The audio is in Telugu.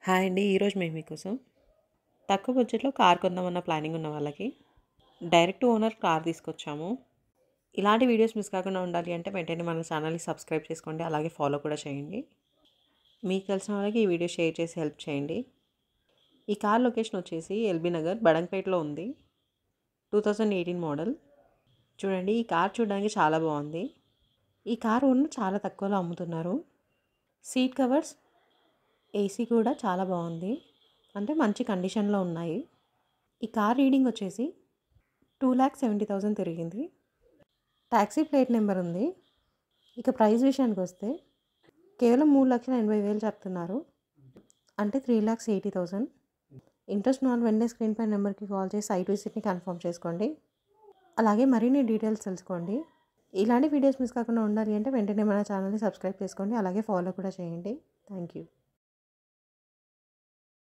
హాయ్ అండి. ఈరోజు మేము మీకోసం తక్కువ బడ్జెట్‌లో కార్ కొందామన్న ప్లానింగ్ ఉన్న వాళ్ళకి డైరెక్ట్ ఓనర్ కార్ తీసుకొచ్చాము. ఇలాంటి వీడియోస్ మిస్ కాకుండా ఉండాలి అంటే వెంటనే మన ఛానల్‌ని సబ్స్క్రైబ్ చేసుకోండి. అలాగే ఫాలో కూడా చేయండి. మీకు తెలిసిన వాళ్ళకి ఈ వీడియో షేర్ చేసి హెల్ప్ చేయండి. ఈ కార్ లొకేషన్ వచ్చేసి ఎల్బీ నగర్ బడంగపేటలో ఉంది. 2018 మోడల్. చూడండి, ఈ కార్ చూడడానికి చాలా బాగుంది. ఈ కార్ ఓనర్ చాలా తక్కువలో అమ్ముతున్నారు. సీట్ కవర్స్, ఏసీ కూడా చాలా బాగుంది. అంటే మంచి కండిషన్లో ఉన్నాయి. ఈ కార్ రీడింగ్ వచ్చేసి 2,70,000 తిరిగింది. ట్యాక్సీ ప్లేట్ నెంబర్ ఉంది. ఇక ప్రైస్ విషయానికి వస్తే కేవలం 3,80,000 చెప్తున్నారు. అంటే 3,80,000. ఇంట్రెస్ట్ ఉన్న వెంటనే స్క్రీన్ పై నెంబర్కి కాల్ చేసి సైట్ విజిట్ని కన్ఫర్మ్ చేసుకోండి. అలాగే మరిన్ని డీటెయిల్స్ తెలుసుకోండి. ఇలాంటి వీడియోస్ మిస్ కాకుండా ఉండాలి అంటే వెంటనే మన ఛానల్ని సబ్స్క్రైబ్ చేసుకోండి. అలాగే ఫాలో కూడా చేయండి. Thank you.